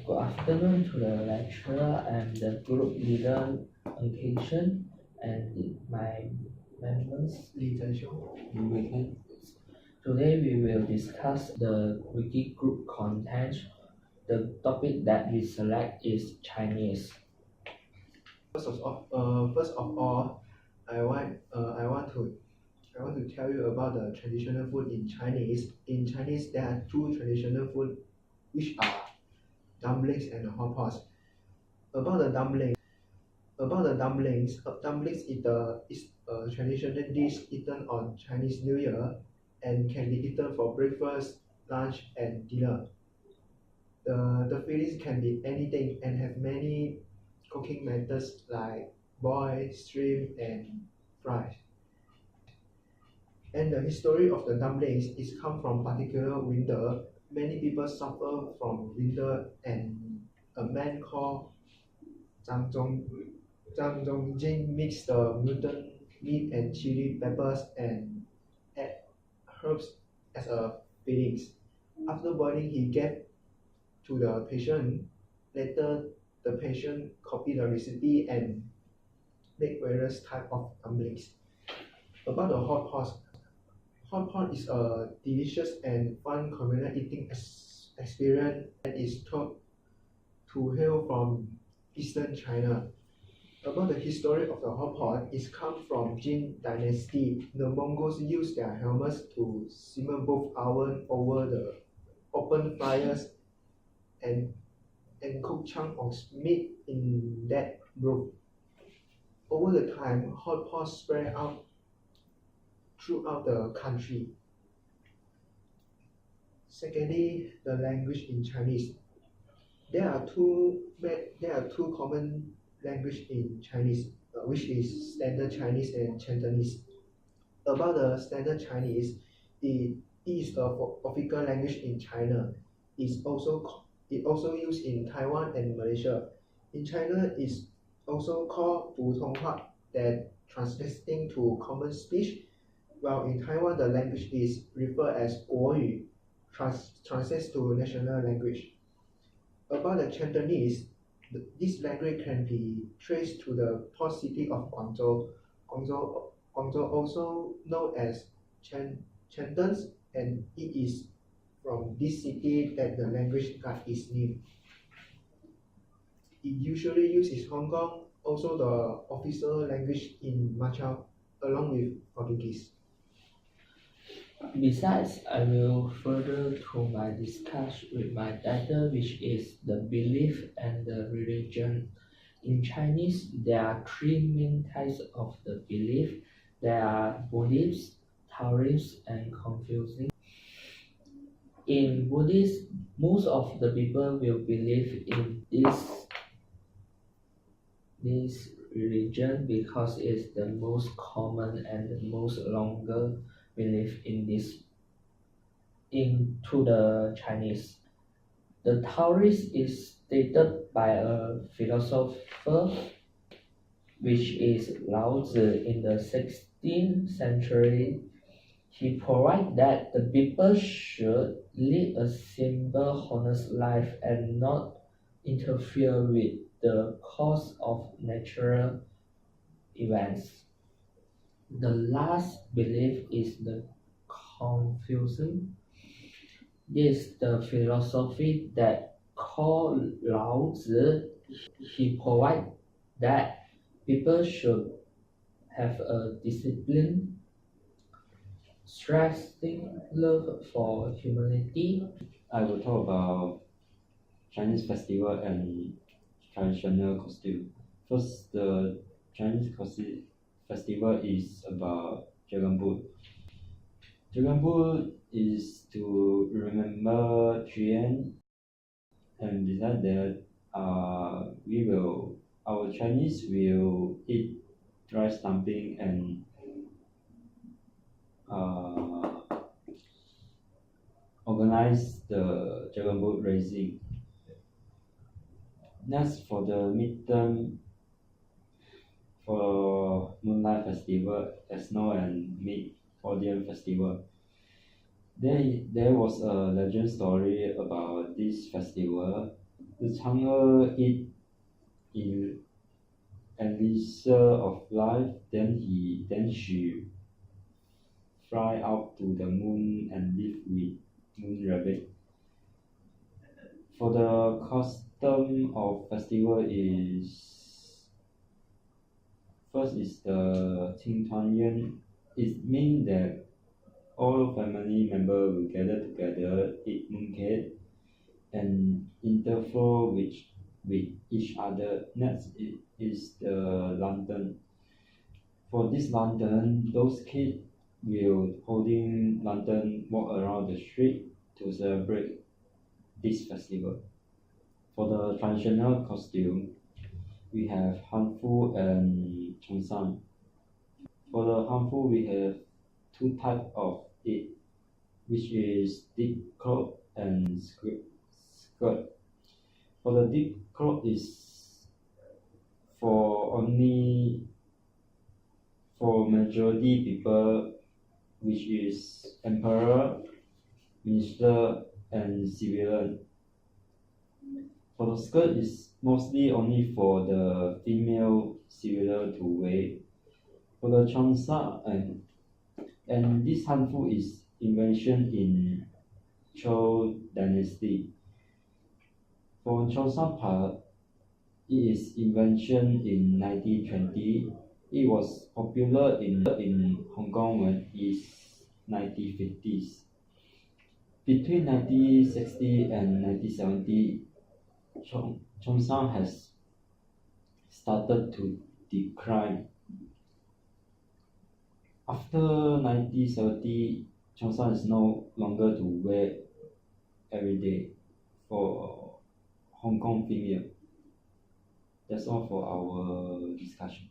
Good afternoon to the lecturer and the group leader occasion and my members. Today we will discuss the wiki group content. The topic that we select is Chinese. First of all, I want to tell you about the traditional food in Chinese. In Chinese, there are two traditional food, which are dumplings and hot pots. About the dumplings, dumplings is a traditional dish eaten on Chinese New Year and can be eaten for breakfast, lunch, and dinner. The fillings can be anything and have many cooking methods like boil, steam, and fry. And the history of the dumplings is come from particular winter. Many people suffer from winter, and a man called Zhang Zongjing mixed the mutant meat and chili peppers and add herbs as a fillings. After boiling, he gave to the patient. Later, the patient copied the recipe and make various type of dumplings. About the hot pot, hot pot is a delicious and fun communal eating experience that is thought to hail from Eastern China. About the history of the hot pot, is come from Jin Dynasty. The Mongols used their helmets to simmer both oven over the open fires and cook chunk of meat in that broth. Over the time, hot pots spread out throughout the country. Secondly, the language in Chinese. There are two common language in Chinese, which is Standard Chinese and Cantonese. About the Standard Chinese, it is a official language in China. It also used in Taiwan and Malaysia. In China, it's also called 普通话 that translating to common speech, while in Taiwan the language is referred as 国语, translates to national language. About the Cantonese, this language can be traced to the port city of Guangzhou. Guangzhou also known as Cantons, and it is from this city that the language got its name. It usually used in Hong Kong, also the official language in Macau, along with Portuguese. Besides, I will further to my discuss with my title, which is the belief and the religion. In Chinese, there are three main types of the belief. There are Buddhists, Taoists, and Confucius. In Buddhist, most of the people will believe in this religion because it's the most common and the most longer belief in this into the Chinese. The Taoist is stated by a philosopher which is Lao Tzu in the 16th century. He provides that the people should lead a simple, honest life and not interfere with the course of natural events. The last belief is the Confucian. This is the philosophy that called Lao Tzu. He provides that people should have a discipline, stressing love for humanity. I will talk about Chinese festival and traditional costume. First, the Chinese festival is about Dragon Boat. Dragon Boat is to remember Juan, and besides that, our Chinese will eat rice dumpling and organize the Dragon Boat racing. Next, for the midterm, for Moonlight Festival, Snow and Mid Audience Festival. There was a legend story about this festival. the Chang'e eat in elixir of life, then she fly out to the moon and live with Moon Rabbit. For the custom of festival is first is the Qing Tuan Yuan. It means that all family members will gather together, eat mooncake, and interflow with each other. Next is the lantern. For this lantern, those kids will holding lantern walk around the street to celebrate this festival. For the traditional costume, we have Hanfu and Cheongsam. For the Hanfu, we have two types of it, which is deep cloth and skirt. For the deep cloth is for only for majority people, which is emperor, minister, and civilian. For the skirt is mostly only for the female civilian to wear. For the Cheongsam and this hanfu is invention in Zhou dynasty. For Cheongsam part, it is invention in 1920. It was popular in Hong Kong when it's 1950s. Between 1960 and 1970, Cheongsam has started to decline. After 1970, Cheongsam is no longer to wear every day for Hong Kong female. That's all for our discussion.